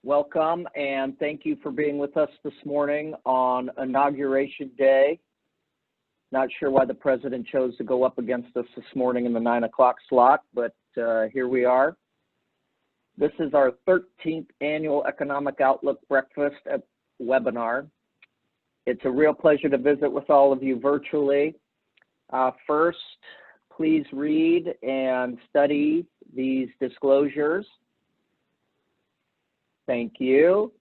Welcome, and thank you for being with us this morning on Inauguration Day. Not sure why the president chose to go up against us this morning in the 9 o'clock slot, but here we are. This is our 13th annual Economic Outlook Breakfast webinar. It's a real pleasure to visit with all of you virtually. First, please read and study these disclosures. Thank you.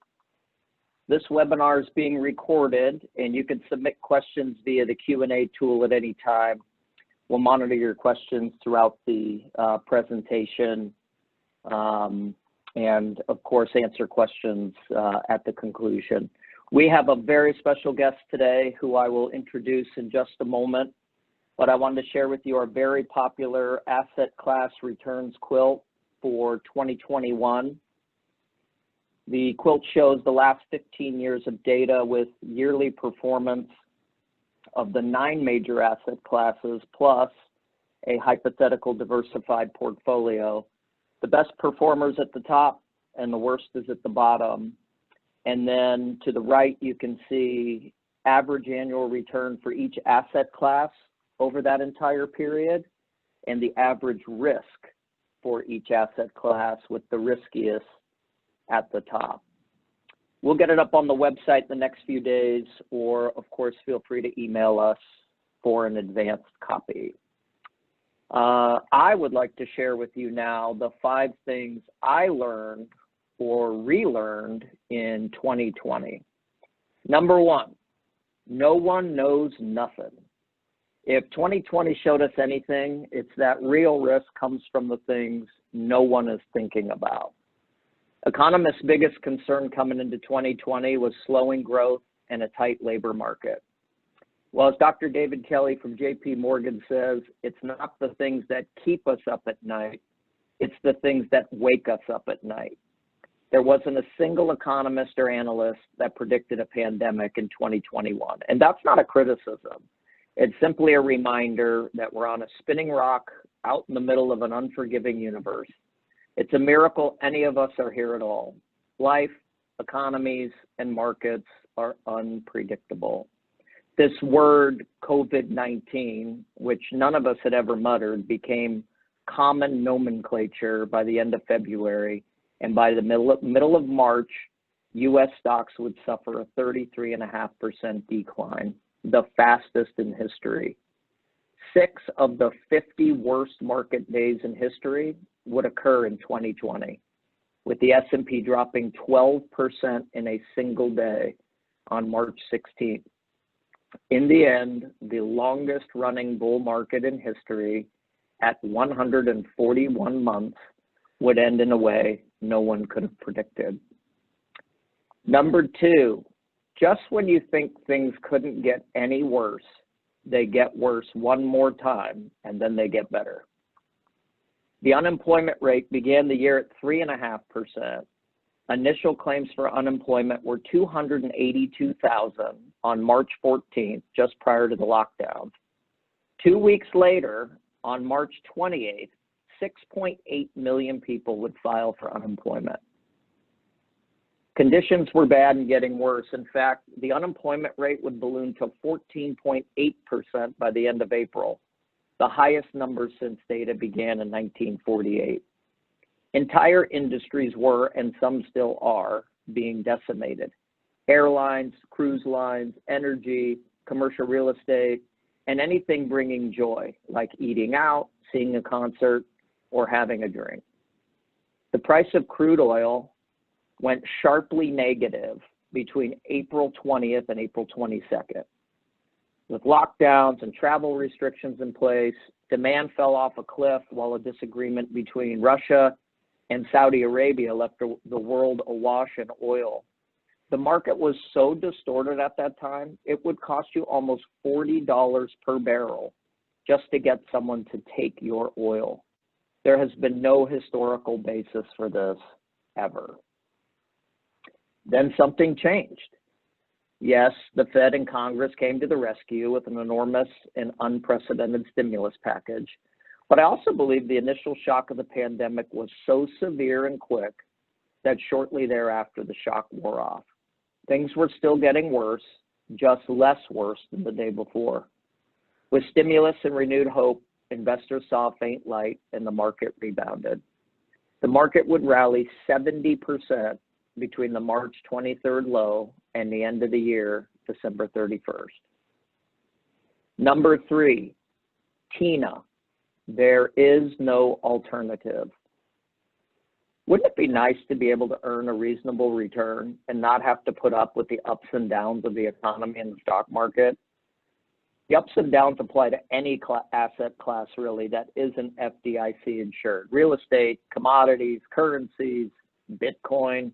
This webinar is being recorded, and you can submit questions via the Q&A tool at any time. We'll monitor your questions throughout the presentation and, of course, answer questions at the conclusion. We have a very special guest today who I will introduce in just a moment, but I wanted to share with you our very popular asset class returns quilt for 2021. The quilt shows the last 15 years of data with yearly performance of the 9 major asset classes plus a hypothetical diversified portfolio. The best performers at the top and the worst is at the bottom. And then to the right, you can see average annual return for each asset class over that entire period and the average risk for each asset class with the riskiest at the top. We'll get it up on the website the next few days, or of course, feel free to email us for an advanced copy. I would like to share with you now the 5 things I learned or relearned in 2020. Number 1, no one knows nothing. If 2020 showed us anything, it's that real risk comes from the things no one is thinking about. Economists' biggest concern coming into 2020 was slowing growth and a tight labor market. Well, as Dr. David Kelly from JP Morgan says, it's not the things that keep us up at night, it's the things that wake us up at night. There wasn't a single economist or analyst that predicted a pandemic in 2021, and that's not a criticism. It's simply a reminder that we're on a spinning rock out in the middle of an unforgiving universe. It's a miracle any of us are here at all. Life, economies, and markets are unpredictable. This word COVID-19, which none of us had ever muttered, became common nomenclature by the end of February, and by the middle of March, U.S. stocks would suffer a 33.5% decline, the fastest in history. 6 of the 50 worst market days in history would occur in 2020, with the S&P dropping 12% in a single day on March 16th. In the end, the longest running bull market in history at 141 months would end in a way no one could have predicted. Number 2, just when you think things couldn't get any worse, they get worse one more time, and then they get better. The unemployment rate began the year at 3.5%. Initial claims for unemployment were 282,000 on March 14th, just prior to the lockdown. 2 weeks later, on March 28th, 6.8 million people would file for unemployment. Conditions were bad and getting worse. In fact, the unemployment rate would balloon to 14.8% by the end of April, the highest number since data began in 1948. Entire industries were, and some still are, being decimated. Airlines, cruise lines, energy, commercial real estate, and anything bringing joy, like eating out, seeing a concert, or having a drink. The price of crude oil went sharply negative between April 20th and April 22nd. With lockdowns and travel restrictions in place, demand fell off a cliff while a disagreement between Russia and Saudi Arabia left the world awash in oil. The market was so distorted at that time, it would cost you almost $40 per barrel just to get someone to take your oil. There has been no historical basis for this ever. Then something changed. Yes, the Fed and Congress came to the rescue with an enormous and unprecedented stimulus package. But I also believe the initial shock of the pandemic was so severe and quick that shortly thereafter the shock wore off. Things were still getting worse, just less worse than the day before. With stimulus and renewed hope, investors saw a faint light and the market rebounded. The market would rally 70% between the March 23rd low and the end of the year, December 31st. Number 3, TINA. There is no alternative. Wouldn't it be nice to be able to earn a reasonable return and not have to put up with the ups and downs of the economy and the stock market? The ups and downs apply to any asset class, really, that isn't FDIC insured. Real estate, commodities, currencies, Bitcoin.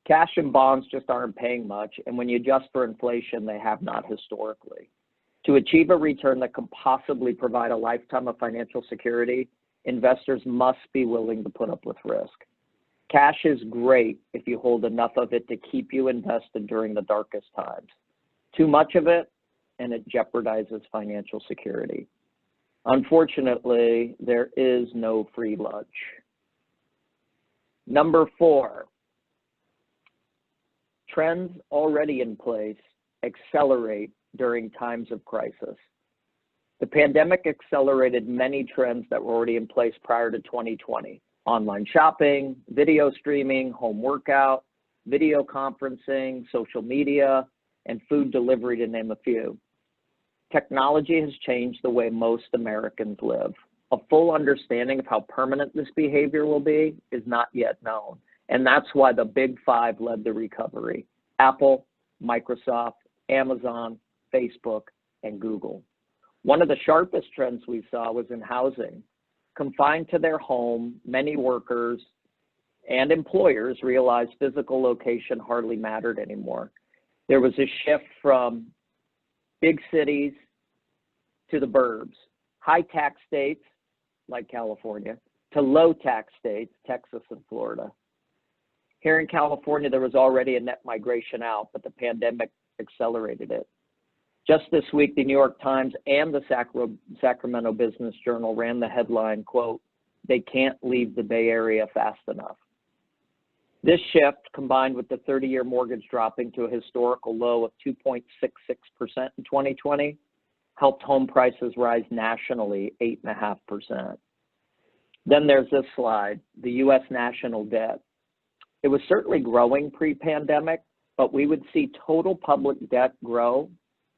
Cash and bonds just aren't paying much, and when you adjust for inflation, they have not historically. To achieve a return that can possibly provide a lifetime of financial security, investors must be willing to put up with risk. Cash is great if you hold enough of it to keep you invested during the darkest times. Too much of it, and it jeopardizes financial security. Unfortunately, there is no free lunch. Number 4, trends already in place accelerate during times of crisis. The pandemic accelerated many trends that were already in place prior to 2020. Online shopping, video streaming, home workout, video conferencing, social media, and food delivery, to name a few. Technology has changed the way most Americans live. A full understanding of how permanent this behavior will be is not yet known. And that's why the big 5 led the recovery: Apple, Microsoft, Amazon, Facebook, and Google. One of the sharpest trends we saw was in housing. Confined to their home, many workers and employers realized physical location hardly mattered anymore. There was a shift from big cities to the burbs, high tax states like California to low tax states, Texas and Florida. Here in California, there was already a net migration out, but the pandemic accelerated it. Just this week, the New York Times and the Sacramento Business Journal ran the headline, quote, "They can't leave the Bay Area fast enough." This shift, combined with the 30-year mortgage dropping to a historical low of 2.66% in 2020, helped home prices rise nationally 8.5%. Then there's this slide, the U.S. national debt. It was certainly growing pre-pandemic, but we would see total public debt grow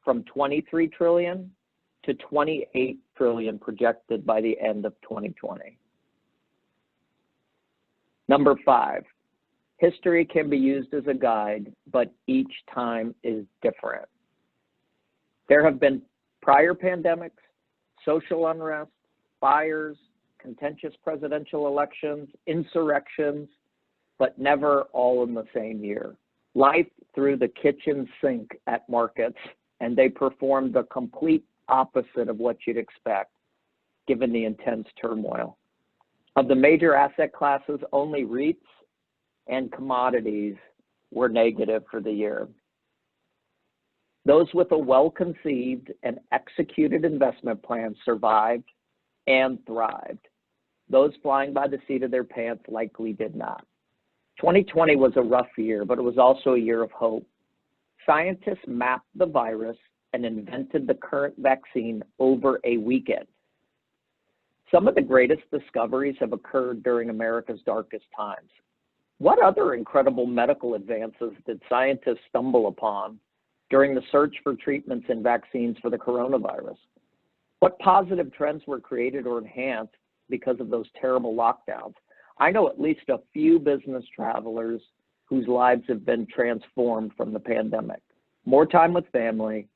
from 23 trillion to 28 trillion projected by the end of 2020. Number 5, history can be used as a guide, but each time is different. There have been prior pandemics, social unrest, fires, contentious presidential elections, insurrections, but never all in the same year. Life threw the kitchen sink at markets, and they performed the complete opposite of what you'd expect, given the intense turmoil. Of the major asset classes, only REITs and commodities were negative for the year. Those with a well-conceived and executed investment plan survived and thrived. Those flying by the seat of their pants likely did not. 2020 was a rough year, but it was also a year of hope. Scientists mapped the virus and invented the current vaccine over a weekend. Some of the greatest discoveries have occurred during America's darkest times. What other incredible medical advances did scientists stumble upon during the search for treatments and vaccines for the coronavirus? What positive trends were created or enhanced because of those terrible lockdowns? I know at least a few business travelers whose lives have been transformed from the pandemic. More time with family,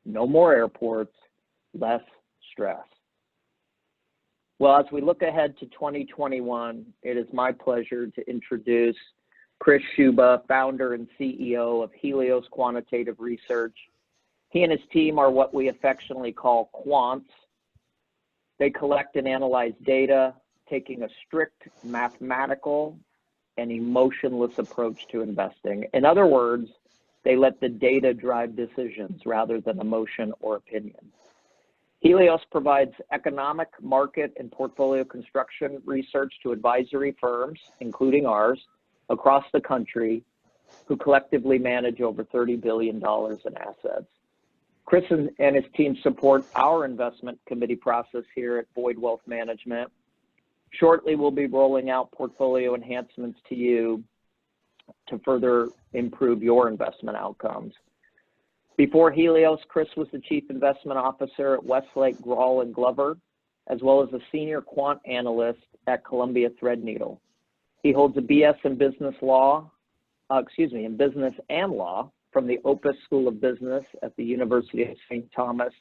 no more airports, less stress. Well, as we look ahead to 2021, it is my pleasure to introduce Chris Shuba, founder and CEO of Helios Quantitative Research. He and his team are what we affectionately call quants. They collect and analyze data, taking a strict mathematical and emotionless approach to investing. In other words, they let the data drive decisions rather than emotion or opinion. Helios provides economic, market, and portfolio construction research to advisory firms, including ours, across the country, who collectively manage over $30 billion in assets. Chris and his team support our investment committee process here at Boyd Wealth Management. Shortly, we'll be rolling out portfolio enhancements to you to further improve your investment outcomes. Before Helios, Chris was the Chief Investment Officer at Westlake, Grawl & Glover, as well as a Senior Quant Analyst at Columbia Threadneedle. He holds a BS in Business and Law from the Opus School of Business at the University of St. Thomas.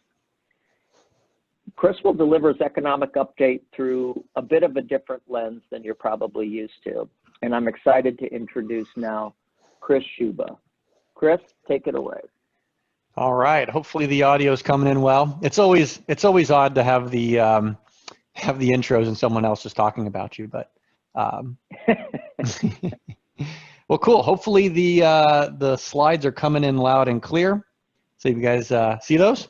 Chris will deliver his economic update through a bit of a different lens than you're probably used to. And I'm excited to introduce now Chris Shuba. Chris, take it away. All right. Hopefully the audio is coming in well. It's always odd to have the intros and someone else is talking about you, but well, cool. Hopefully the slides are coming in loud and clear. So you guys see those?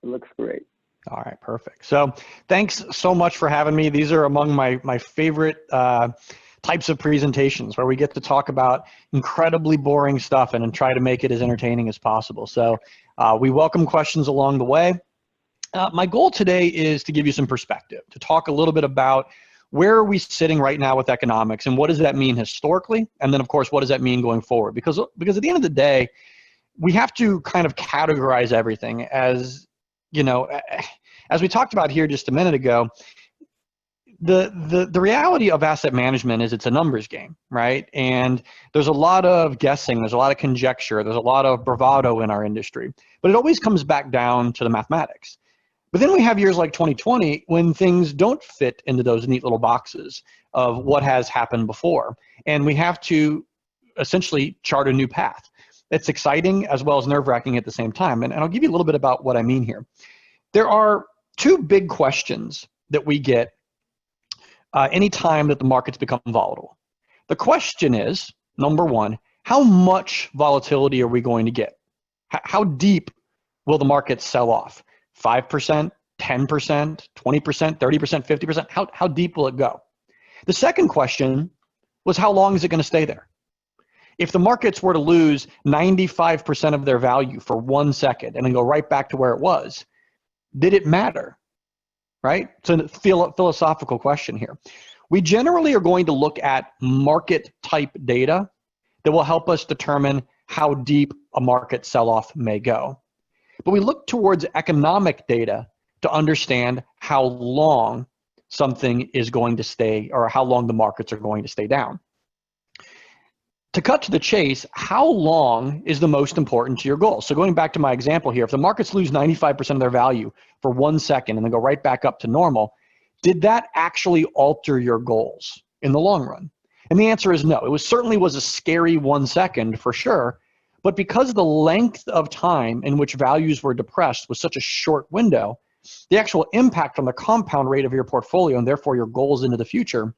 It looks great. All right, perfect. So thanks so much for having me. These are among my favorite types of presentations where we get to talk about incredibly boring stuff and try to make it as entertaining as possible. So we welcome questions along the way. My goal today is to give you some perspective, to talk a little bit about where are we sitting right now with economics and what does that mean historically? And then of course, what does that mean going forward? Because at the end of the day, we have to kind of categorize everything as, you know, as we talked about here just a minute ago. The reality of asset management is it's a numbers game, right? And there's a lot of guessing, there's a lot of conjecture, there's a lot of bravado in our industry, but it always comes back down to the mathematics. But then we have years like 2020 when things don't fit into those neat little boxes of what has happened before. And we have to essentially chart a new path. It's exciting as well as nerve-wracking at the same time. And I'll give you a little bit about what I mean here. There are two big questions that we get anytime that the markets become volatile. The question is, number one, how much volatility are we going to get? How deep will the market sell off? 5%, 10%, 20%, 30%, 50%? How deep will it go? The second question was, how long is it going to stay there? If the markets were to lose 95% of their value for 1 second and then go right back to where it was, did it matter? Right? It's a philosophical question here. We generally are going to look at market type data that will help us determine how deep a market sell-off may go. But we look towards economic data to understand how long something is going to stay, or how long the markets are going to stay down. To cut to the chase, how long is the most important to your goal? So going back to my example here, if the markets lose 95% of their value for 1 second and then go right back up to normal, did that actually alter your goals in the long run? And the answer is no. It certainly was a scary 1 second for sure, but because the length of time in which values were depressed was such a short window, the actual impact on the compound rate of your portfolio and therefore your goals into the future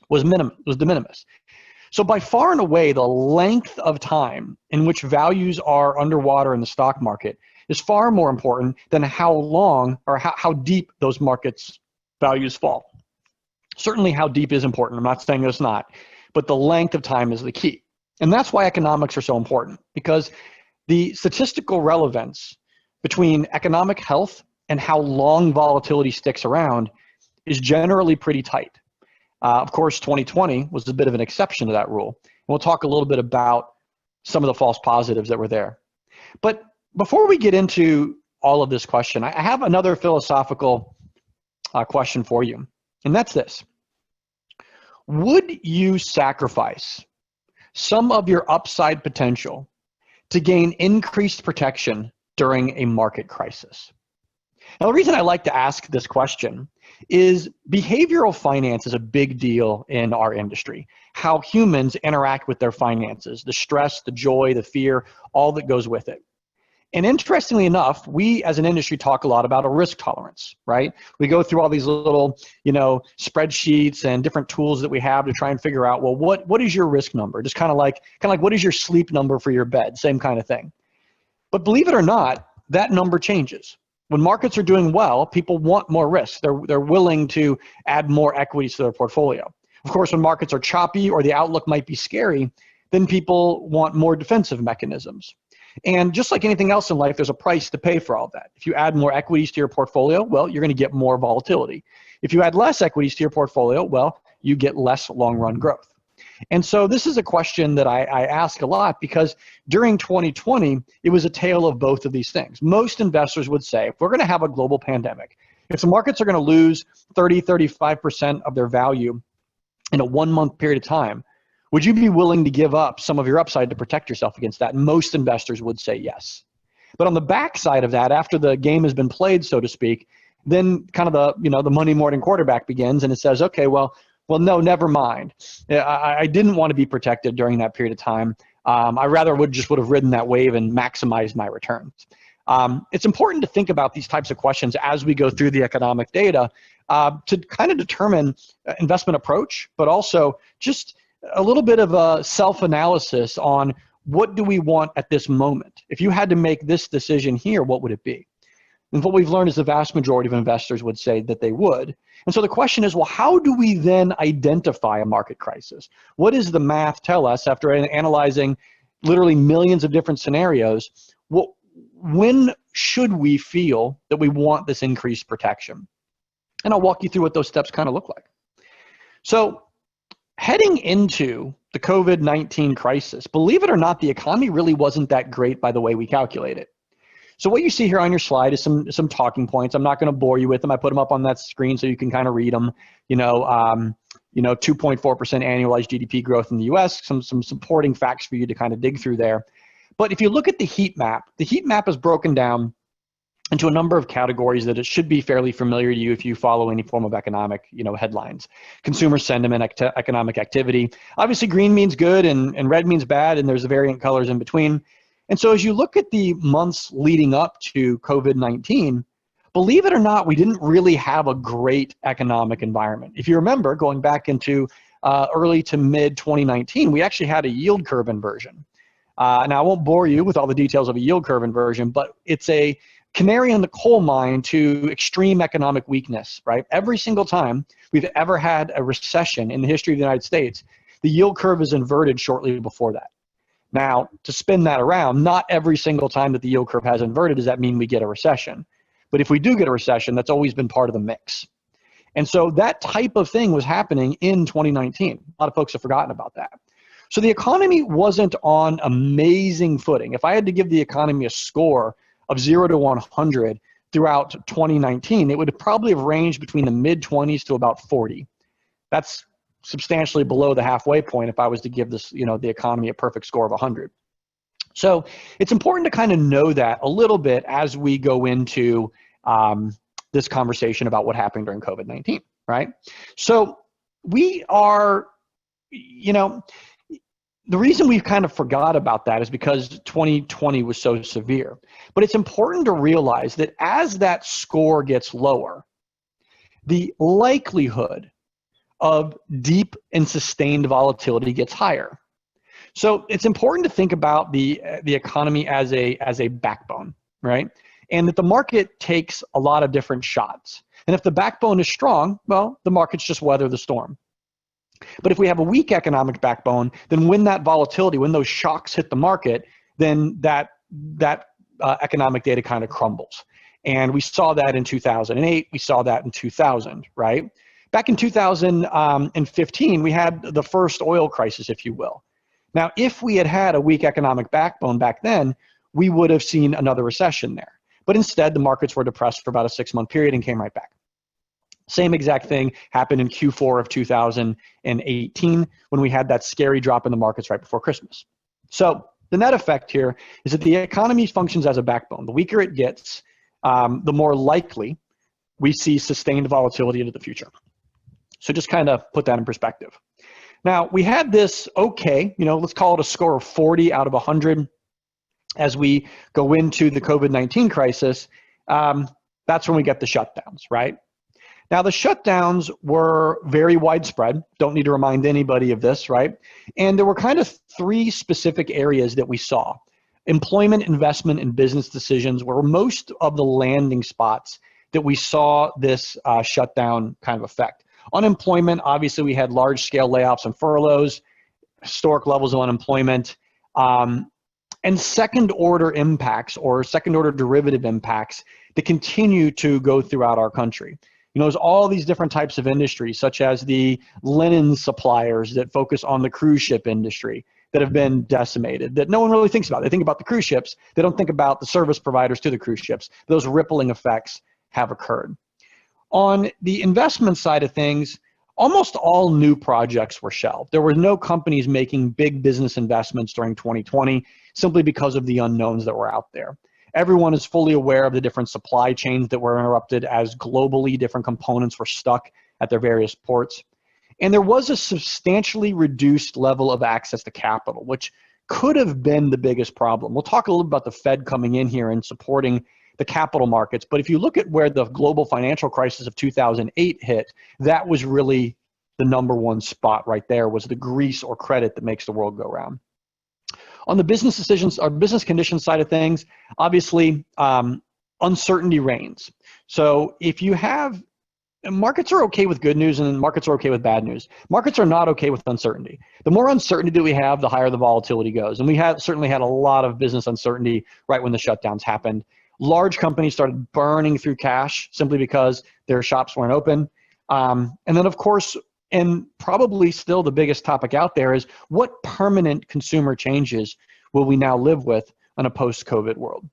was de minimis. So by far and away, the length of time in which values are underwater in the stock market is far more important than how long or how deep those markets' values fall. Certainly how deep is important. I'm not saying it's not, but the length of time is the key. And that's why economics are so important, because the statistical relevance between economic health and how long volatility sticks around is generally pretty tight. Of course, 2020 was a bit of an exception to that rule. And we'll talk a little bit about some of the false positives that were there. But before we get into all of this question, I have another philosophical question for you. And that's this. Would you sacrifice some of your upside potential to gain increased protection during a market crisis? Now, the reason I like to ask this question is behavioral finance is a big deal in our industry. How humans interact with their finances, the stress, the joy, the fear, all that goes with it. And interestingly enough, we as an industry talk a lot about a risk tolerance, right? We go through all these little, spreadsheets and different tools that we have to try and figure out, well, what is your risk number? Just kind of like what is your sleep number for your bed? Same kind of thing. But believe it or not, that number changes. When markets are doing well, people want more risk. They're willing to add more equities to their portfolio. Of course, when markets are choppy or the outlook might be scary, then people want more defensive mechanisms. And just like anything else in life, there's a price to pay for all that. If you add more equities to your portfolio, well, you're going to get more volatility. If you add less equities to your portfolio, well, you get less long-run growth. And so this is a question that I ask a lot because during 2020, it was a tale of both of these things. Most investors would say, if we're going to have a global pandemic, if the markets are going to lose 30, 35% of their value in a 1-month period of time, would you be willing to give up some of your upside to protect yourself against that? And most investors would say yes. But on the backside of that, after the game has been played, so to speak, then kind of the Monday morning quarterback begins, and it says, okay, well, no, never mind. I didn't want to be protected during that period of time. I rather would have ridden that wave and maximized my returns. It's important to think about these types of questions as we go through the economic data to kind of determine investment approach, but also just a little bit of a self-analysis on what do we want at this moment. If you had to make this decision here, what would it be? And what we've learned is the vast majority of investors would say that they would. And so the question is, well, how do we then identify a market crisis? What does the math tell us after analyzing literally millions of different scenarios? When should we feel that we want this increased protection? And I'll walk you through what those steps kind of look like. So heading into the COVID-19 crisis, believe it or not, the economy really wasn't that great by the way we calculate it. So what you see here on your slide is some talking points. I'm not going to bore you with them. I put them up on that screen so you can kind of read them. 2.4% annualized GDP growth in the U.S. Some supporting facts for you to kind of dig through there. But if you look at the heat map is broken down into a number of categories that it should be fairly familiar to you if you follow any form of economic, headlines. Consumer sentiment, economic activity. Obviously, green means good and red means bad, and there's variant colors in between. And so as you look at the months leading up to COVID-19, believe it or not, we didn't really have a great economic environment. If you remember, going back into early to mid 2019, we actually had a yield curve inversion. Now, I won't bore you with all the details of a yield curve inversion, but it's a canary in the coal mine to extreme economic weakness, right? Every single time we've ever had a recession in the history of the United States, the yield curve is inverted shortly before that. Now, to spin that around, not every single time that the yield curve has inverted does that mean we get a recession. But if we do get a recession, that's always been part of the mix. And so that type of thing was happening in 2019. A lot of folks have forgotten about that. So the economy wasn't on amazing footing. If I had to give the economy a score of 0 to 100 throughout 2019, it would probably have ranged between the mid-20s to about 40. That's substantially below the halfway point if I was to give this, the economy a perfect score of 100. So it's important to kind of know that a little bit as we go into this conversation about what happened during COVID-19, right? So we are, the reason we've kind of forgot about that is because 2020 was so severe. But it's important to realize that as that score gets lower, the likelihood of deep and sustained volatility gets higher. So it's important to think about the economy as a backbone, right? And that the market takes a lot of different shots. And if the backbone is strong, well, the markets just weather the storm. But if we have a weak economic backbone, then when that volatility, when those shocks hit the market, then that economic data kind of crumbles. And we saw that in 2008, we saw that in 2000, right? Back in 2015, we had the first oil crisis, if you will. Now, if we had had a weak economic backbone back then, we would have seen another recession there. But instead, the markets were depressed for about a 6-month period and came right back. Same exact thing happened in Q4 of 2018 when we had that scary drop in the markets right before Christmas. So the net effect here is that the economy functions as a backbone. The weaker it gets, the more likely we see sustained volatility into the future. So just kind of put that in perspective. Now, we had this, let's call it a score of 40 out of 100 as we go into the COVID-19 crisis. That's when we get the shutdowns, right? Now, the shutdowns were very widespread. Don't need to remind anybody of this, right? And there were kind of 3 specific areas that we saw. employment, investment, and business decisions were most of the landing spots that we saw this shutdown kind of effect. Unemployment, obviously we had large scale layoffs and furloughs, historic levels of unemployment, and second order impacts or second order derivative impacts that continue to go throughout our country. You know, there's all these different types of industries, such as the linen suppliers that focus on the cruise ship industry that have been decimated, that no one really thinks about. They think about the cruise ships. They don't think about the service providers to the cruise ships. Those rippling effects have occurred. On the investment side of things, almost all new projects were shelved. There were no companies making big business investments during 2020 simply because of the unknowns that were out there. Everyone is fully aware of the different supply chains that were interrupted as globally different components were stuck at their various ports. And there was a substantially reduced level of access to capital, which could have been the biggest problem. We'll talk a little about the Fed coming in here and supporting the capital markets. But if you look at where the global financial crisis of 2008 hit, that was really the number one spot right there, was the grease or credit that makes the world go round. On the business decisions or business conditions side of things, obviously uncertainty reigns. So if you have, markets are okay with good news and markets are okay with bad news. Markets are not okay with uncertainty. The more uncertainty that we have, the higher the volatility goes. And we have certainly had a lot of business uncertainty right when the shutdowns happened. Large companies started burning through cash simply because their shops weren't open. And then of course, and probably still the biggest topic out there is what permanent consumer changes will we now live with in a post-COVID world?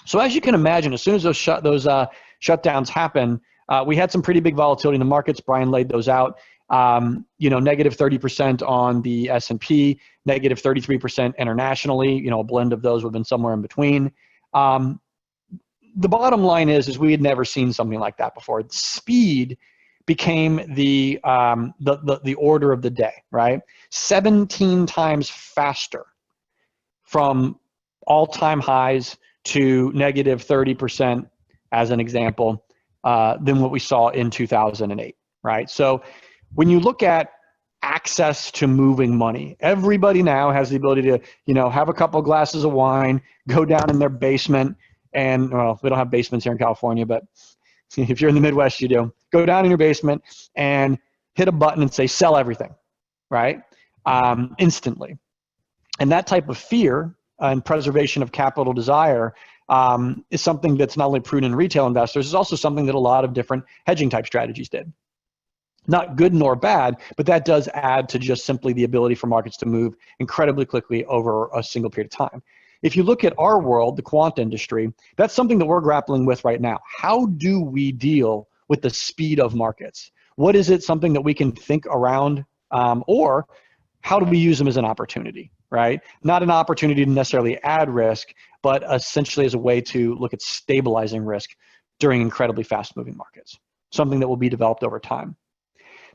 So as you can imagine, as soon as those shutdowns happen, we had some pretty big volatility in the markets. Brian laid those out. You know, negative 30% on the S&P, negative 33% internationally. You know, a blend of those would have been somewhere in between. The bottom line is we had never seen something like that before. Speed became the order of the day, right? 17 times faster from all-time highs to negative 30%, as an example, than what we saw in 2008, right? So when you look at access to moving money, everybody now has the ability to, you know, have a couple of glasses of wine, go down in their basement, and, well, we don't have basements here in California, but if you're in the Midwest, you do. Go down in your basement and hit a button and say, sell everything, right? Instantly. And that type of fear and preservation of capital desire is something that's not only prudent in retail investors, it's also something that a lot of different hedging type strategies did. Not good nor bad, but that does add to just simply the ability for markets to move incredibly quickly over a single period of time. If you look at our world, the quant industry, that's something that we're grappling with right now. How do we deal with the speed of markets? What is it, something that we can think around, or how do we use them as an opportunity, right? Not an opportunity to necessarily add risk, but essentially as a way to look at stabilizing risk during incredibly fast moving markets, something that will be developed over time.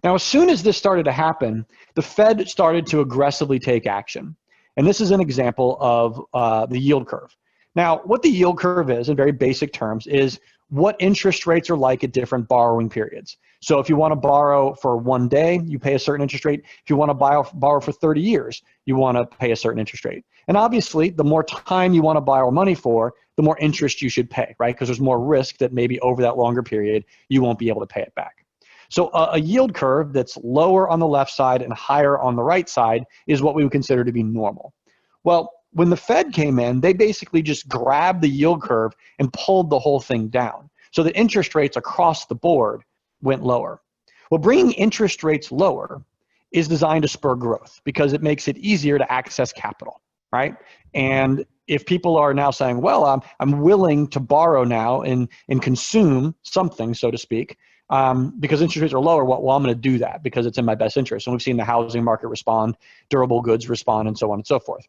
Now, as soon as this started to happen, the Fed started to aggressively take action. And this is an example of the yield curve. Now, what the yield curve is, in very basic terms, is what interest rates are like at different borrowing periods. So if you want to borrow for 1 day, you pay a certain interest rate. If you want to borrow for 30 years, you want to pay a certain interest rate. And obviously, the more time you want to borrow money for, the more interest you should pay, right? Because there's more risk that maybe over that longer period, you won't be able to pay it back. So a yield curve that's lower on the left side and higher on the right side is what we would consider to be normal. Well, when the Fed came in, they basically just grabbed the yield curve and pulled the whole thing down. So the interest rates across the board went lower. Well, bringing interest rates lower is designed to spur growth because it makes it easier to access capital, right? And if people are now saying, well, I'm willing to borrow now and consume something, so to speak, because interest rates are lower, well, I'm going to do that because it's in my best interest. And we've seen the housing market respond, durable goods respond, and so on and so forth.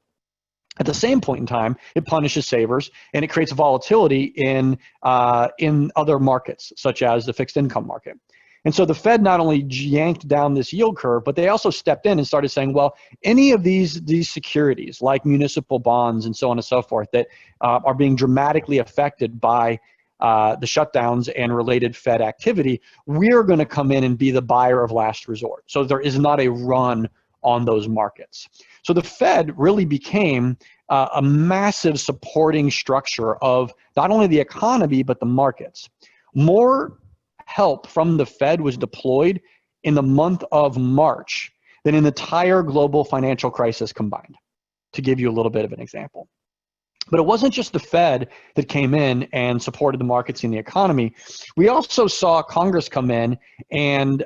At the same point in time, it punishes savers and it creates volatility in other markets, such as the fixed income market. And so the Fed not only yanked down this yield curve, but they also stepped in and started saying, well, any of these securities, like municipal bonds and so on and so forth, that are being dramatically affected by the shutdowns and related Fed activity, we're going to come in and be the buyer of last resort. So there is not a run on those markets. So the Fed really became a massive supporting structure of not only the economy, but the markets. More help from the Fed was deployed in the month of March than in the entire global financial crisis combined, to give you a little bit of an example. But it wasn't just the Fed that came in and supported the markets and the economy. We also saw Congress come in and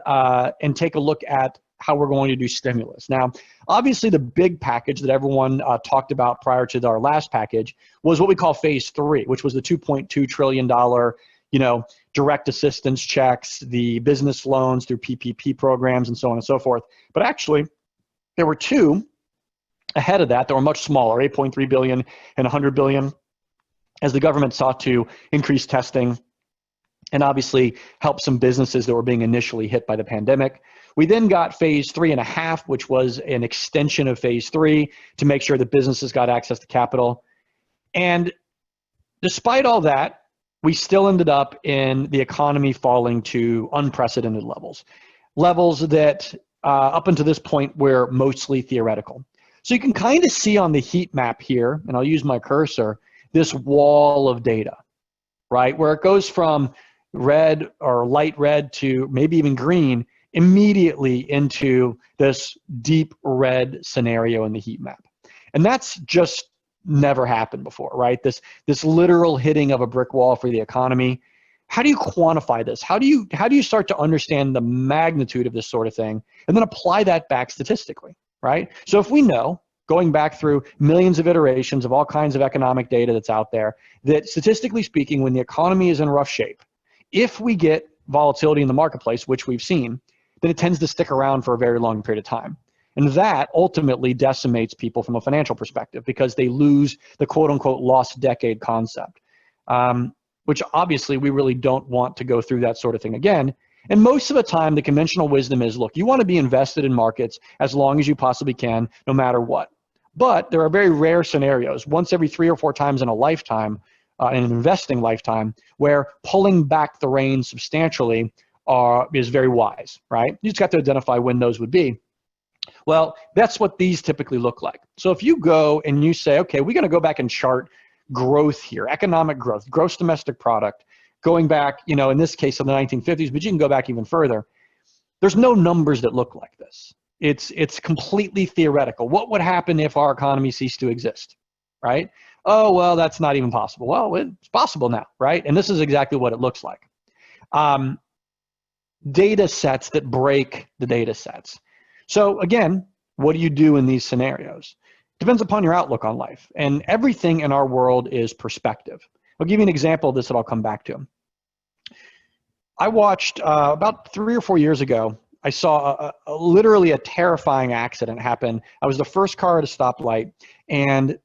take a look at how we're going to do stimulus. Now, obviously, the big package that everyone talked about prior to our last package was what we call phase 3, which was the $2.2 trillion, direct assistance checks, the business loans through PPP programs, and so on and so forth. But actually, there were two ahead of that were much smaller, 8.3 billion and 100 billion, as the government sought to increase testing and obviously help some businesses that were being initially hit by the pandemic. We then got phase 3.5, which was an extension of phase 3 to make sure that businesses got access to capital. And despite all that, we still ended up in the economy falling to unprecedented levels that up until this point were mostly theoretical. So you can kind of see on the heat map here, and I'll use my cursor, this wall of data, right? Where it goes from red or light red to maybe even green immediately into this deep red scenario in the heat map. And that's just never happened before, right? This literal hitting of a brick wall for the economy. How do you quantify this? How do you start to understand the magnitude of this sort of thing and then apply that back statistically? Right? So if we know, going back through millions of iterations of all kinds of economic data that's out there, that statistically speaking, when the economy is in rough shape, if we get volatility in the marketplace, which we've seen, then it tends to stick around for a very long period of time. And that ultimately decimates people from a financial perspective because they lose the quote unquote lost decade concept, which obviously we really don't want to go through that sort of thing again. And most of the time, the conventional wisdom is, look, you want to be invested in markets as long as you possibly can, no matter what. But there are very rare scenarios, once every 3 or 4 times in a lifetime, in an investing lifetime, where pulling back the reins substantially is very wise, right? You just got to identify when those would be. Well, that's what these typically look like. So if you go and you say, okay, we're going to go back and chart growth here, economic growth, gross domestic product, going back, in this case, in the 1950s, but you can go back even further. There's no numbers that look like this. It's completely theoretical. What would happen if our economy ceased to exist, right? Oh, well, that's not even possible. Well, it's possible now, right? And this is exactly what it looks like. Data sets that break the data sets. So again, what do you do in these scenarios? Depends upon your outlook on life. And everything in our world is perspective. I'll give you an example of this that I'll come back to. I watched about 3 or 4 years ago, I saw literally a terrifying accident happen. I was the first car at a stoplight, and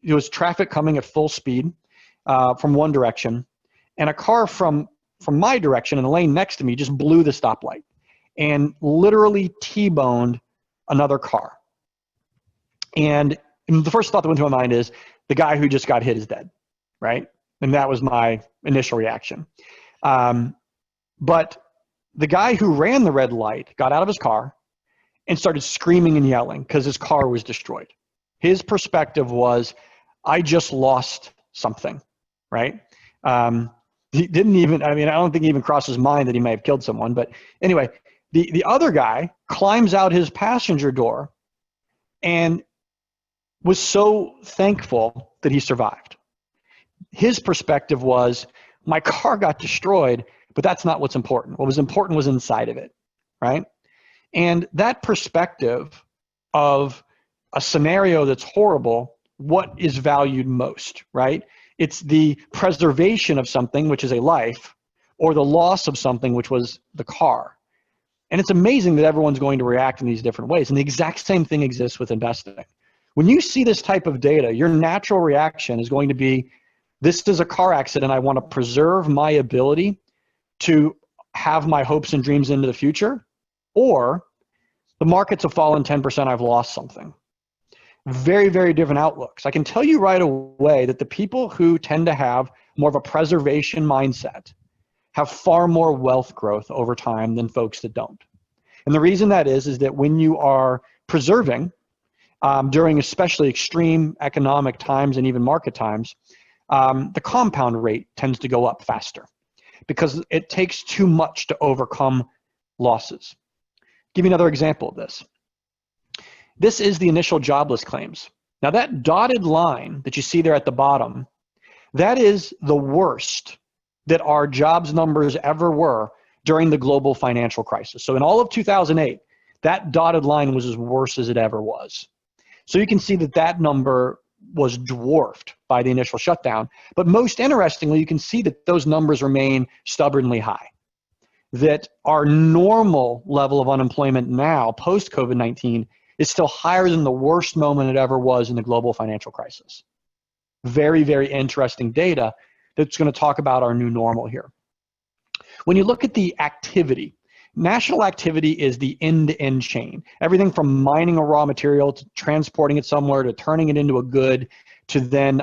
it was traffic coming at full speed from one direction, and a car from my direction in the lane next to me just blew the stoplight and literally T-boned another car. And the first thought that went through my mind is, the guy who just got hit is dead. Right? And that was my initial reaction. But the guy who ran the red light got out of his car and started screaming and yelling because his car was destroyed. His perspective was, I just lost something, right? He didn't even, I don't think he even crossed his mind that he may have killed someone. But anyway, the other guy climbs out his passenger door and was so thankful that he survived. His perspective was, my car got destroyed, but that's not what's important. What was important was inside of it, right? And that perspective of a scenario that's horrible, what is valued most, right? It's the preservation of something, which is a life, or the loss of something, which was the car. And it's amazing that everyone's going to react in these different ways. And the exact same thing exists with investing. When you see this type of data, your natural reaction is going to be, this is a car accident. I want to preserve my ability to have my hopes and dreams into the future, or the markets have fallen 10%, I've lost something. Very, very different outlooks. I can tell you right away that the people who tend to have more of a preservation mindset have far more wealth growth over time than folks that don't. And the reason that is that when you are preserving during especially extreme economic times and even market times, the compound rate tends to go up faster because it takes too much to overcome losses. Give you another example of this. This is the initial jobless claims. Now that dotted line that you see there at the bottom, that is the worst that our jobs numbers ever were during the global financial crisis. So in all of 2008, that dotted line was as worse as it ever was. So you can see that that number was dwarfed by the initial shutdown. But most interestingly, you can see that those numbers remain stubbornly high. That our normal level of unemployment now, post-COVID-19, is still higher than the worst moment it ever was in the global financial crisis. Very, very interesting data that's going to talk about our new normal here. When you look at the activity, national activity is the end-to-end chain. Everything from mining a raw material to transporting it somewhere to turning it into a good to then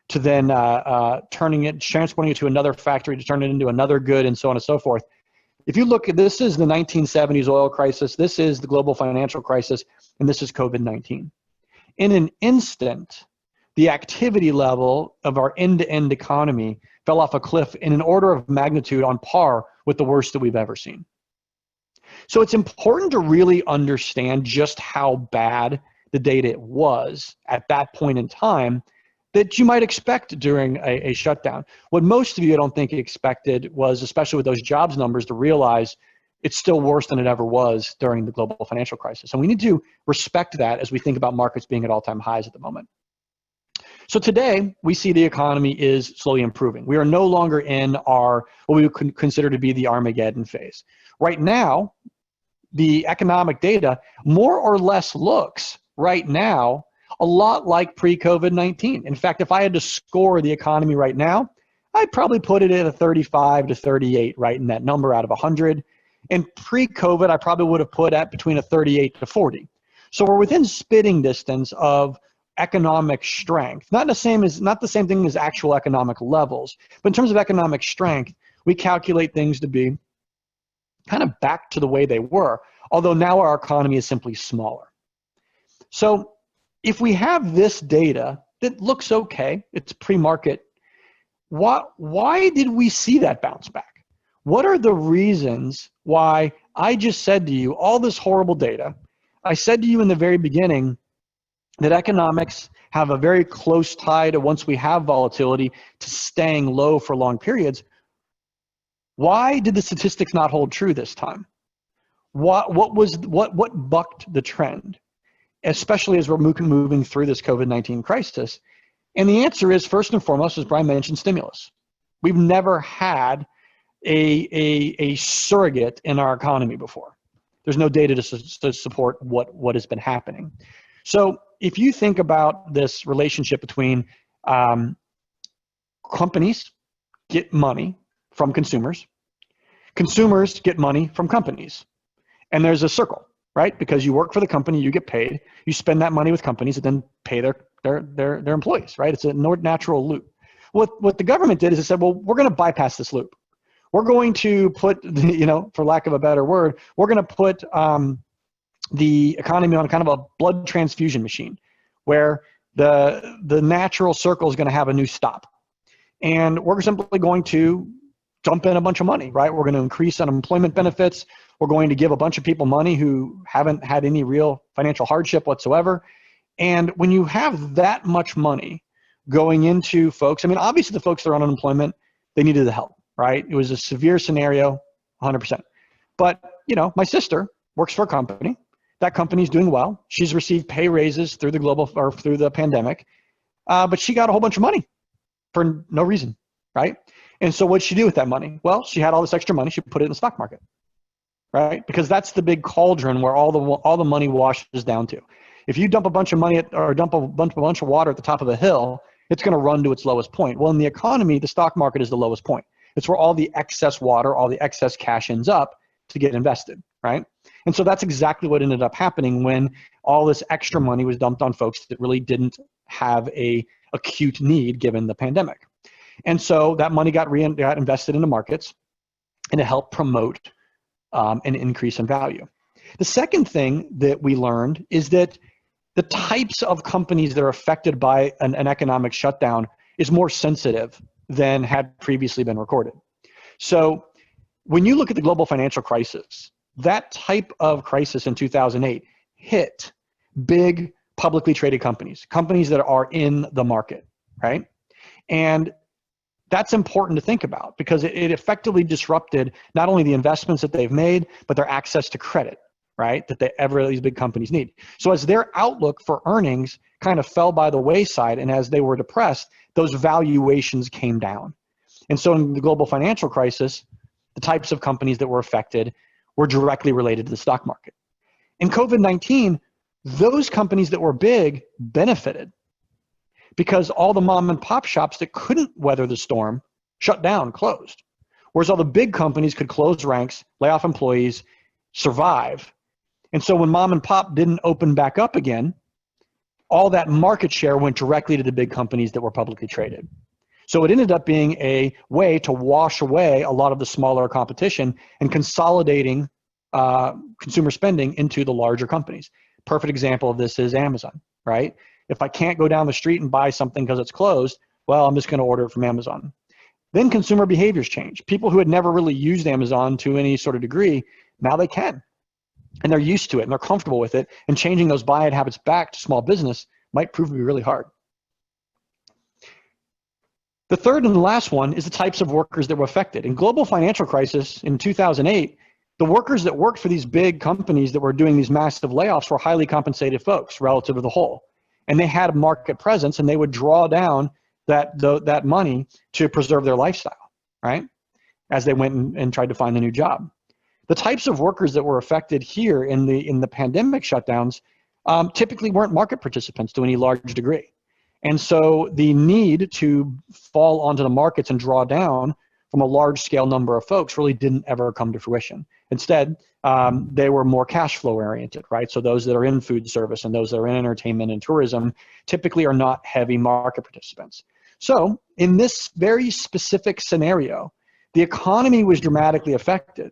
transporting it to another factory to turn it into another good and so on and so forth. If you look at this is the 1970s oil crisis, this is the global financial crisis, and this is COVID-19. In an instant, the activity level of our end-to-end economy fell off a cliff in an order of magnitude on par with the worst that we've ever seen. So it's important to really understand just how bad the data was at that point in time that you might expect during a shutdown. What most of you, I don't think, expected was, especially with those jobs numbers, to realize it's still worse than it ever was during the global financial crisis. And we need to respect that as we think about markets being at all-time highs at the moment. So today, we see the economy is slowly improving. We are no longer in our, what we would consider to be the Armageddon phase. Right now, the economic data more or less looks right now a lot like pre-COVID-19. In fact, if I had to score the economy right now, I'd probably put it at a 35 to 38, right in that number out of 100. And pre-COVID, I probably would have put at between a 38 to 40. So we're within spitting distance of economic strength. Not the same thing as actual economic levels, but in terms of economic strength, we calculate things to be kind of back to the way they were, although now our economy is simply smaller. So if we have this data that looks okay, it's pre-market, why did we see that bounce back? What are the reasons why I just said to you all this horrible data? I said to you in the very beginning that economics have a very close tie to, once we have volatility, to staying low for long periods. Why did the statistics not hold true this time? What bucked the trend, especially as we're moving through this COVID-19 crisis? And the answer is, first and foremost, as Brian mentioned, stimulus. We've never had a surrogate in our economy before. There's no data to support what has been happening. So if you think about this relationship between companies get money from consumers, consumers get money from companies, and there's a circle, right? Because you work for the company, you get paid, you spend that money with companies that then pay their employees, right? It's a natural loop. What the government did is it said, well, we're going to bypass this loop. We're going to put, for lack of a better word, we're going to put the economy on kind of a blood transfusion machine where the natural circle is going to have a new stop. And we're simply going to dump in a bunch of money, right? We're going to increase unemployment benefits. We're going to give a bunch of people money who haven't had any real financial hardship whatsoever. And when you have that much money going into folks, I mean, obviously the folks that are on unemployment, they needed the help, right? It was a severe scenario, 100%. But, my sister works for a company. That company's doing well. She's received pay raises through the pandemic, but she got a whole bunch of money for no reason, right? And so what'd she do with that money? Well, she had all this extra money. She put it in the stock market, right? Because that's the big cauldron where all the money washes down to. If you dump a bunch of money or dump a bunch of water at the top of a hill, it's going to run to its lowest point. Well, in the economy, the stock market is the lowest point. It's where all the excess water, all the excess cash ends up to get invested, right? And so that's exactly what ended up happening when all this extra money was dumped on folks that really didn't have a acute need given the pandemic. And so that money got invested into markets, and it helped promote an increase in value. The second thing that we learned is that the types of companies that are affected by an economic shutdown is more sensitive than had previously been recorded. So when you look at the global financial crisis, that type of crisis in 2008 hit big publicly traded companies, companies that are in the market, right? And that's important to think about because it effectively disrupted not only the investments that they've made, but their access to credit, right? That these big companies need. So as their outlook for earnings kind of fell by the wayside and as they were depressed, those valuations came down. And so in the global financial crisis, the types of companies that were affected were directly related to the stock market. In COVID-19, those companies that were big benefited because all the mom and pop shops that couldn't weather the storm shut down, closed. Whereas all the big companies could close ranks, lay off employees, survive. And so when mom and pop didn't open back up again, all that market share went directly to the big companies that were publicly traded. So it ended up being a way to wash away a lot of the smaller competition and consolidating consumer spending into the larger companies. Perfect example of this is Amazon, right? If I can't go down the street and buy something because it's closed, well, I'm just going to order it from Amazon. Then consumer behaviors change. People who had never really used Amazon to any sort of degree, now they can. And they're used to it and they're comfortable with it. And changing those buying habits back to small business might prove to be really hard. The third and the last one is the types of workers that were affected. In global financial crisis in 2008, the workers that worked for these big companies that were doing these massive layoffs were highly compensated folks relative to the whole. And they had a market presence and they would draw down that money to preserve their lifestyle, right? As they went and tried to find a new job. The types of workers that were affected here in the pandemic shutdowns typically weren't market participants to any large degree. And so the need to fall onto the markets and draw down from a large scale number of folks really didn't ever come to fruition. Instead, they were more cash flow oriented, right? So those that are in food service and those that are in entertainment and tourism typically are not heavy market participants. So in this very specific scenario, the economy was dramatically affected,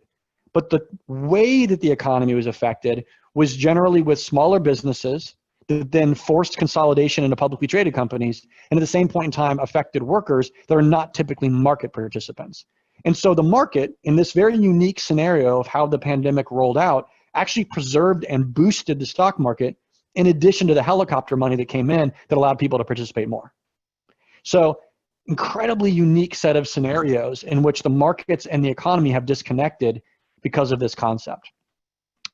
but the way that the economy was affected was generally with smaller businesses that then forced consolidation into publicly traded companies, and at the same point in time affected workers that are not typically market participants. And so the market, in this very unique scenario of how the pandemic rolled out, actually preserved and boosted the stock market in addition to the helicopter money that came in that allowed people to participate more. So incredibly unique set of scenarios in which the markets and the economy have disconnected because of this concept.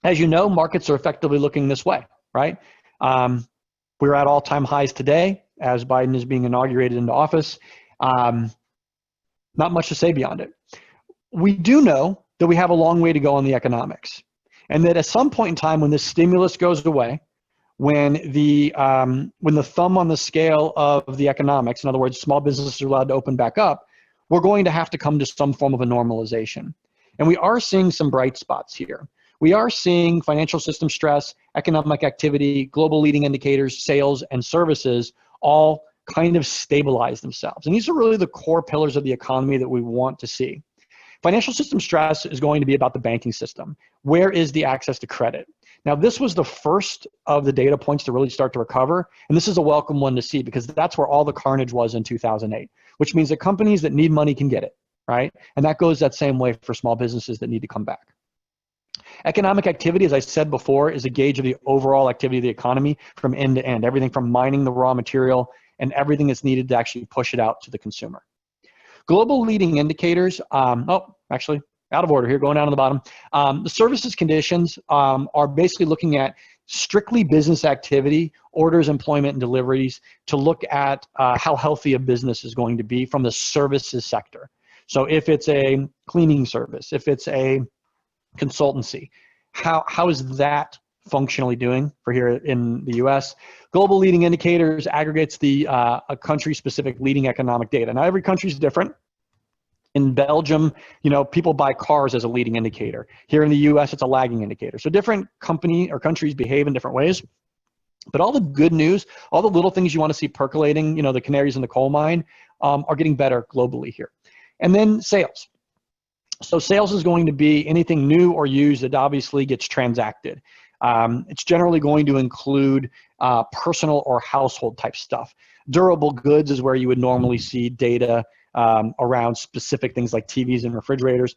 As you know, markets are effectively looking this way, right? We're at all-time highs today as Biden is being inaugurated into office. Not much to say beyond it. We do know that we have a long way to go on the economics, and that at some point in time when this stimulus goes away, when the thumb on the scale of the economics, in other words, small businesses are allowed to open back up, we're going to have to come to some form of a normalization. And we are seeing some bright spots here. We are seeing financial system stress, economic activity, global leading indicators, sales, and services all kind of stabilize themselves. And these are really the core pillars of the economy that we want to see. Financial system stress is going to be about the banking system. Where is the access to credit? Now, this was the first of the data points to really start to recover, and this is a welcome one to see because that's where all the carnage was in 2008, which means that companies that need money can get it, right? And that goes that same way for small businesses that need to come back. Economic activity, as I said before, is a gauge of the overall activity of the economy from end to end, everything from mining the raw material and everything that's needed to actually push it out to the consumer. Global leading indicators, actually out of order here, going down to the bottom. The services conditions are basically looking at strictly business activity, orders, employment, and deliveries to look at how healthy a business is going to be from the services sector. So if it's a cleaning service, if it's a consultancy, how is that functionally doing for here in the US? Global leading indicators aggregates the a country-specific leading economic data. Now every country is different. In Belgium, people buy cars as a leading indicator. Here in the US, it's a lagging indicator. So different company or countries behave in different ways. But all the good news, all the little things you want to see percolating, the canaries in the coal mine, are getting better globally here. And then sales. So sales is going to be anything new or used that obviously gets transacted. It's generally going to include personal or household type stuff. Durable goods is where you would normally see data around specific things like TVs and refrigerators,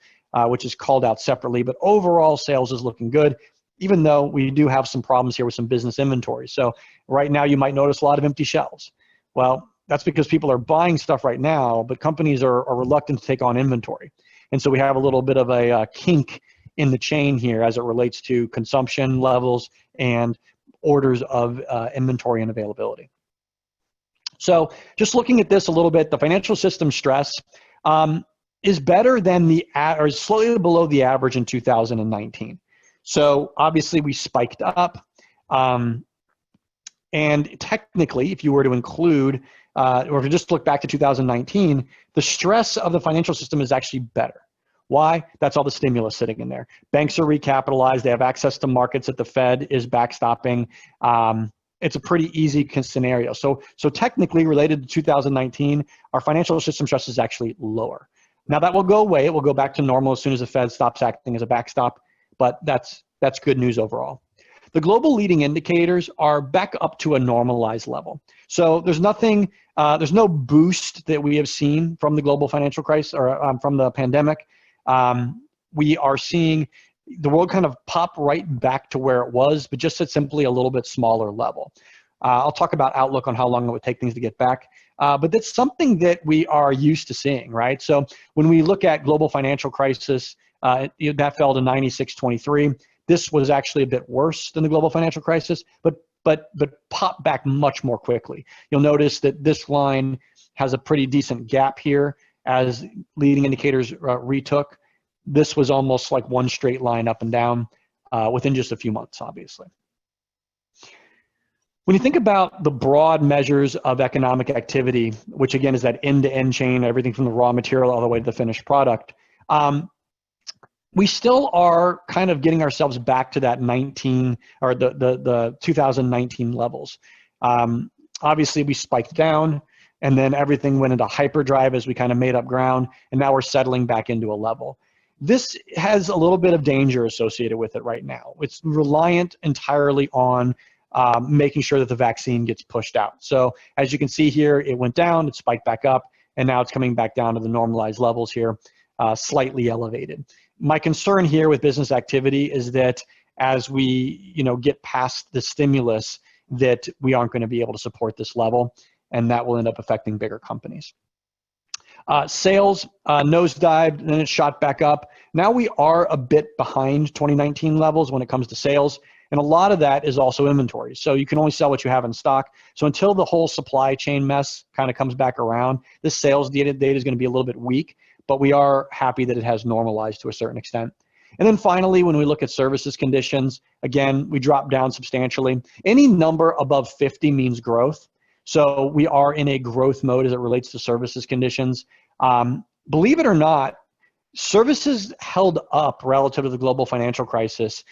which is called out separately. But overall, sales is looking good, even though we do have some problems here with some business inventory. So right now, you might notice a lot of empty shelves. Well, that's because people are buying stuff right now, but companies are reluctant to take on inventory. And so we have a little bit of a kink in the chain here as it relates to consumption levels and orders of inventory and availability. So just looking at this a little bit, the financial system stress is better than or slightly below the average in 2019. So obviously we spiked up. And technically, if you were to include, or if you just look back to 2019, the stress of the financial system is actually better. Why? That's all the stimulus sitting in there. Banks are recapitalized. They have access to markets that the Fed is backstopping. It's a pretty easy scenario. So technically, related to 2019, our financial system stress is actually lower. Now that will go away. It will go back to normal as soon as the Fed stops acting as a backstop. But that's good news overall. The global leading indicators are back up to a normalized level. So there's nothing, there's no boost that we have seen from the global financial crisis or from the pandemic. We are seeing the world kind of pop right back to where it was, but just at simply a little bit smaller level. I'll talk about outlook on how long it would take things to get back. But that's something that we are used to seeing, right? So when we look at global financial crisis, that fell to 96.23. This was actually a bit worse than the global financial crisis, but popped back much more quickly. You'll notice that this line has a pretty decent gap here as leading indicators retook. This was almost like one straight line up and down within just a few months, obviously. When you think about the broad measures of economic activity, which again is that end-to-end chain, everything from the raw material all the way to the finished product, we still are kind of getting ourselves back to that 2019 levels. Obviously, we spiked down, and then everything went into hyperdrive as we kind of made up ground, and now we're settling back into a level. This has a little bit of danger associated with it right now. It's reliant entirely on making sure that the vaccine gets pushed out. So as you can see here, it went down, it spiked back up, and now it's coming back down to the normalized levels here, slightly elevated. My concern here with business activity is that as we get past the stimulus, that we aren't going to be able to support this level, and that will end up affecting bigger companies. Sales nosedived, and then it shot back up. Now we are a bit behind 2019 levels when it comes to sales, and a lot of that is also inventory. So you can only sell what you have in stock. So until the whole supply chain mess kind of comes back around, this sales data is going to be a little bit weak, but we are happy that it has normalized to a certain extent. And then finally, when we look at services conditions, again, we drop down substantially. Any number above 50 means growth. So we are in a growth mode as it relates to services conditions. Believe it or not, services held up relative to the global financial crisis.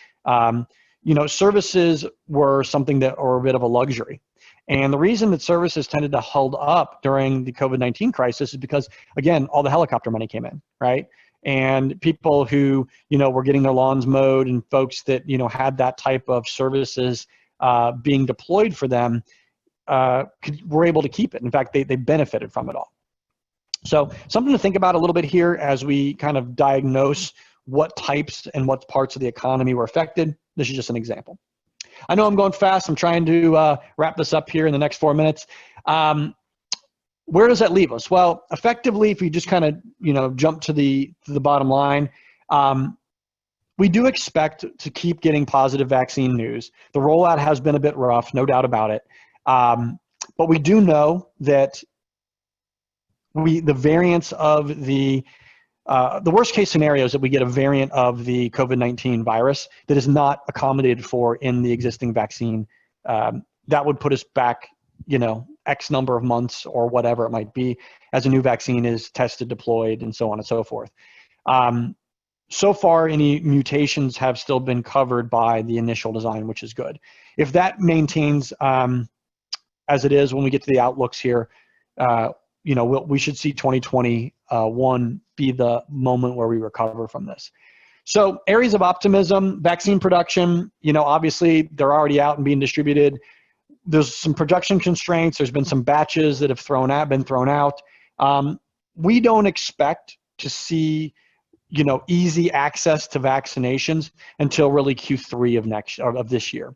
Services were something that were a bit of a luxury. And the reason that services tended to hold up during the COVID-19 crisis is because, again, all the helicopter money came in, right? And people who, were getting their lawns mowed and folks that, had that type of services being deployed for them were able to keep it. In fact, they benefited from it all. So something to think about a little bit here as we kind of diagnose what types and what parts of the economy were affected. This is just an example. I know I'm going fast. I'm trying to wrap this up here in the next 4 minutes. Where does that leave us? Well, effectively, if you just kind of jump to the bottom line, we do expect to keep getting positive vaccine news. The rollout has been a bit rough, no doubt about it. But we do know that the variants of the worst case scenario is that we get a variant of the COVID-19 virus that is not accommodated for in the existing vaccine. That would put us back, X number of months or whatever it might be as a new vaccine is tested, deployed, and so on and so forth. So far, any mutations have still been covered by the initial design, which is good. If that maintains as it is when we get to the outlooks here, we should see 2021 be the moment where we recover from this. So areas of optimism, vaccine production, obviously they're already out and being distributed. There's some production constraints. There's been some batches that have been thrown out. We don't expect to see, easy access to vaccinations until really Q3 of this year.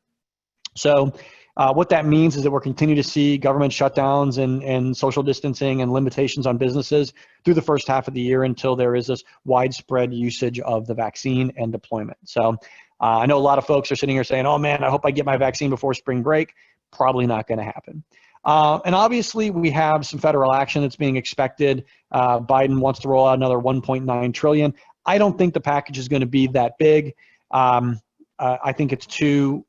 So what that means is that we're continuing to see government shutdowns and social distancing and limitations on businesses through the first half of the year until there is this widespread usage of the vaccine and deployment. So I know a lot of folks are sitting here saying, oh man, I hope I get my vaccine before spring break. Probably not going to happen. And obviously we have some federal action that's being expected. Biden wants to roll out another $1.9 trillion. I don't think the package is going to be that big. I think it's too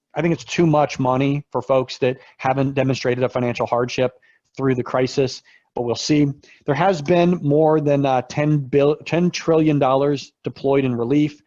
much money for folks that haven't demonstrated a financial hardship through the crisis, but we'll see. There has been more than $10 trillion deployed in relief.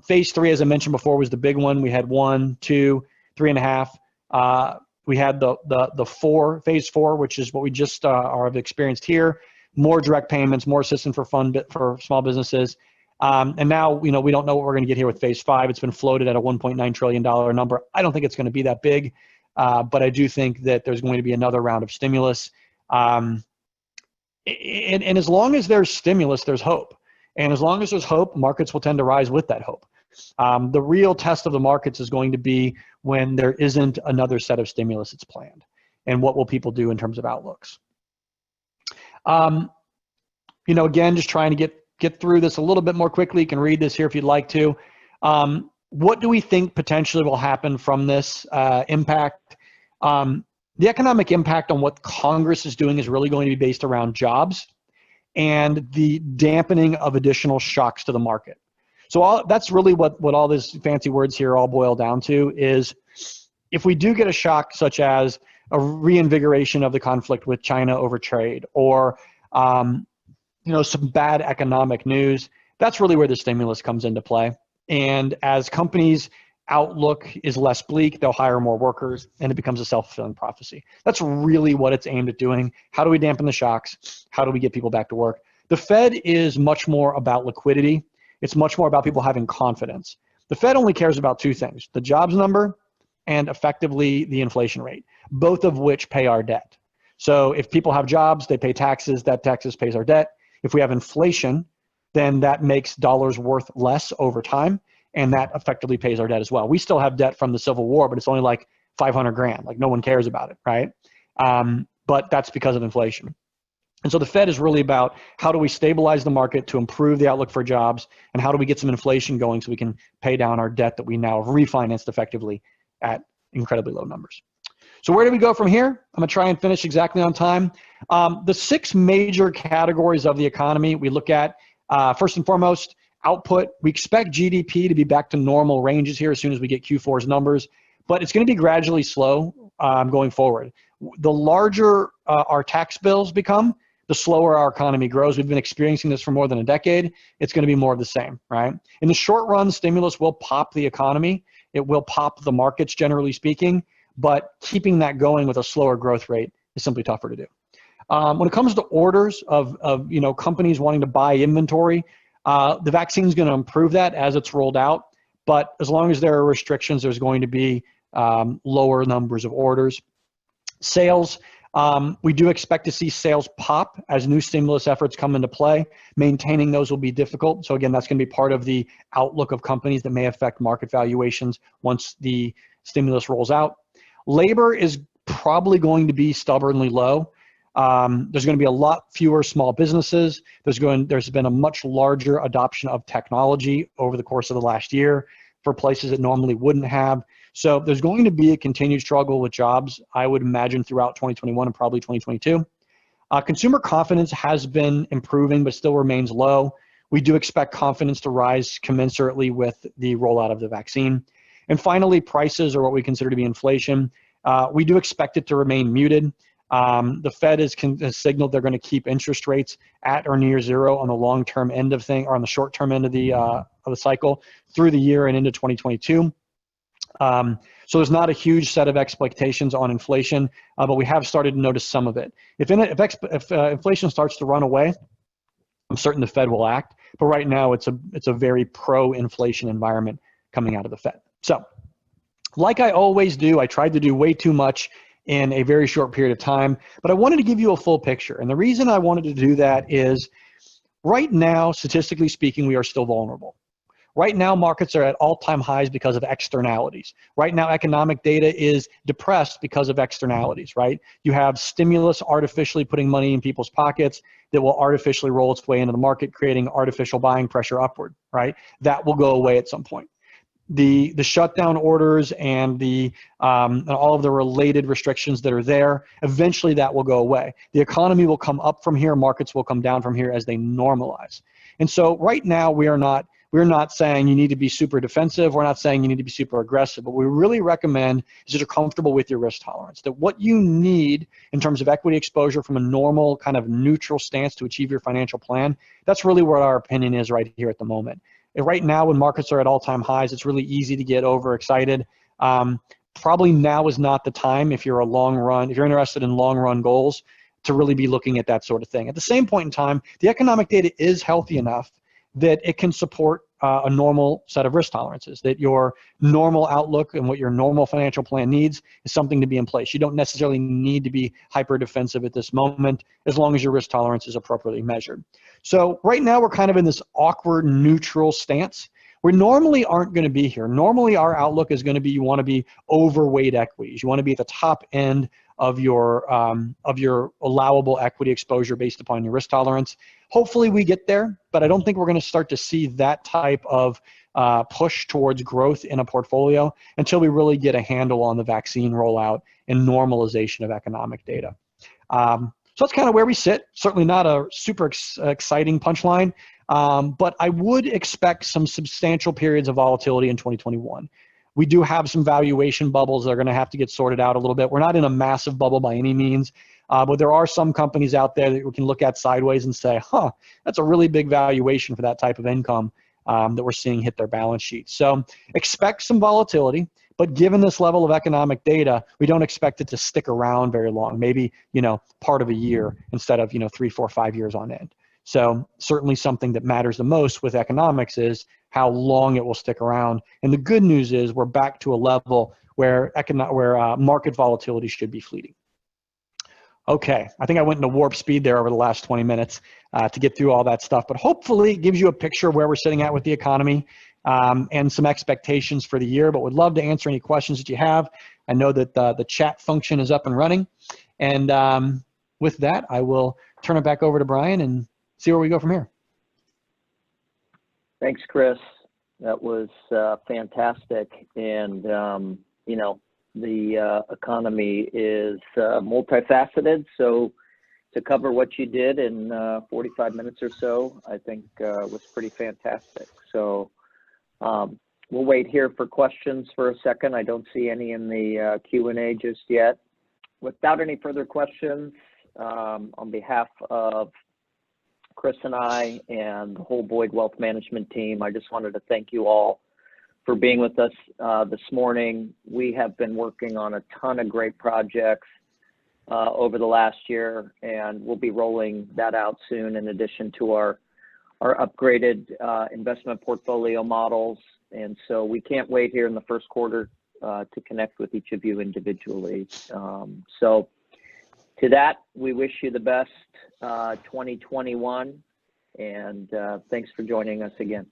Phase 3, as I mentioned before, was the big one. We had 1, 2, 3.5. We had the phase 4, which is what we just have experienced here. More direct payments, more assistance for small businesses. And now, we don't know what we're going to get here with phase 5. It's been floated at a $1.9 trillion number. I don't think it's going to be that big, but I do think that there's going to be another round of stimulus. And as long as there's stimulus, there's hope. And as long as there's hope, markets will tend to rise with that hope. The real test of the markets is going to be when there isn't another set of stimulus that's planned. And what will people do in terms of outlooks? Again, just trying to get through this a little bit more quickly. You can read this here if you'd like to. What do we think potentially will happen from this impact? The economic impact on what Congress is doing is really going to be based around jobs and the dampening of additional shocks to the market. So that's really what all these fancy words here all boil down to is if we do get a shock such as a reinvigoration of the conflict with China over trade or some bad economic news, that's really where the stimulus comes into play. And as companies' outlook is less bleak, they'll hire more workers and it becomes a self-fulfilling prophecy. That's really what it's aimed at doing. How do we dampen the shocks? How do we get people back to work? The Fed is much more about liquidity. It's much more about people having confidence. The Fed only cares about two things, the jobs number and effectively the inflation rate, both of which pay our debt. So if people have jobs, they pay taxes, that taxes pays our debt. If we have inflation, then that makes dollars worth less over time, and that effectively pays our debt as well. We still have debt from the Civil War, but it's only like 500 grand. Like no one cares about it, right? But that's because of inflation. And so the Fed is really about how do we stabilize the market to improve the outlook for jobs, and how do we get some inflation going so we can pay down our debt that we now have refinanced effectively at incredibly low numbers. So where do we go from here? I'm going to try and finish exactly on time. The 6 major categories of the economy we look at, first and foremost, output. We expect GDP to be back to normal ranges here as soon as we get Q4's numbers, but it's going to be gradually slow going forward. The larger our tax bills become, the slower our economy grows. We've been experiencing this for more than a decade. It's going to be more of the same, right? In the short run, stimulus will pop the economy. It will pop the markets, generally speaking, but keeping that going with a slower growth rate is simply tougher to do. When it comes to orders of companies wanting to buy inventory, the vaccine is going to improve that as it's rolled out. But as long as there are restrictions, there's going to be lower numbers of orders. Sales, we do expect to see sales pop as new stimulus efforts come into play. Maintaining those will be difficult. So again, that's going to be part of the outlook of companies that may affect market valuations once the stimulus rolls out. Labor is probably going to be stubbornly low. There's going to be a lot fewer small businesses. There's been a much larger adoption of technology over the course of the last year for places that normally wouldn't have. So there's going to be a continued struggle with jobs, I would imagine, throughout 2021 and probably 2022. Consumer confidence has been improving, but still remains low. We do expect confidence to rise commensurately with the rollout of the vaccine. And finally, prices, or what we consider to be inflation, we do expect it to remain muted. The Fed has signaled they're going to keep interest rates at or near zero on the long-term end of thing, or on the short-term end of the cycle through the year and into 2022. So there's not a huge set of expectations on inflation, but we have started to notice some of it. If inflation starts to run away, I'm certain the Fed will act. But right now, it's a very pro-inflation environment coming out of the Fed. So, like I always do, I tried to do way too much in a very short period of time, but I wanted to give you a full picture. And the reason I wanted to do that is right now, statistically speaking, we are still vulnerable. Right now, markets are at all-time highs because of externalities. Right now, economic data is depressed because of externalities, right? You have stimulus artificially putting money in people's pockets that will artificially roll its way into the market, creating artificial buying pressure upward, right? That will go away at some point. The shutdown orders and all of the related restrictions that are there, eventually that will go away. The economy will come up from here, markets will come down from here as they normalize. And so right now we're not saying you need to be super defensive. We're not saying you need to be super aggressive. But we really recommend is that you're comfortable with your risk tolerance, that what you need in terms of equity exposure from a normal kind of neutral stance to achieve your financial plan, that's really what our opinion is right here at the moment. And right now when markets are at all-time highs, it's really easy to get overexcited. Probably now is not the time if you're interested in long-run goals to really be looking at that sort of thing. At the same point in time, the economic data is healthy enough that it can support a normal set of risk tolerances, that your normal outlook and what your normal financial plan needs is something to be in place. You don't necessarily need to be hyper defensive at this moment as long as your risk tolerance is appropriately measured. So right now we're kind of in this awkward neutral stance. We normally aren't going to be here. Normally our outlook is going to be you want to be overweight equities. You want to be at the top end of your allowable equity exposure based upon your risk tolerance. Hopefully we get there, but I don't think we're going to start to see that type of push towards growth in a portfolio until we really get a handle on the vaccine rollout and normalization of economic data. So that's kind of where we sit. Certainly not a super exciting punchline, but I would expect some substantial periods of volatility in 2021. We do have some valuation bubbles that are going to have to get sorted out a little bit. We're not in a massive bubble by any means, but there are some companies out there that we can look at sideways and say, huh, that's a really big valuation for that type of income that we're seeing hit their balance sheet. So expect some volatility, but given this level of economic data, we don't expect it to stick around very long, maybe, part of a year instead of, 3, 4, 5 years on end. So certainly something that matters the most with economics is how long it will stick around. And the good news is we're back to a level where market volatility should be fleeting. Okay, I think I went into warp speed there over the last 20 minutes to get through all that stuff, but hopefully it gives you a picture of where we're sitting at with the economy and some expectations for the year, but would love to answer any questions that you have. I know that the chat function is up and running. And with that, I will turn it back over to Brian and see where we go from here. Thanks, Chris. That was fantastic. And, the economy is multifaceted. So to cover what you did in 45 minutes or so, I think was pretty fantastic. So we'll wait here for questions for a second. I don't see any in the Q&A just yet. Without any further questions, on behalf of Chris and I and the whole Boyd Wealth Management team, I just wanted to thank you all for being with us this morning. We have been working on a ton of great projects over the last year, and we'll be rolling that out soon in addition to our upgraded investment portfolio models. And so we can't wait here in the first quarter to connect with each of you individually. So to that, we wish you the best 2021, and thanks for joining us again.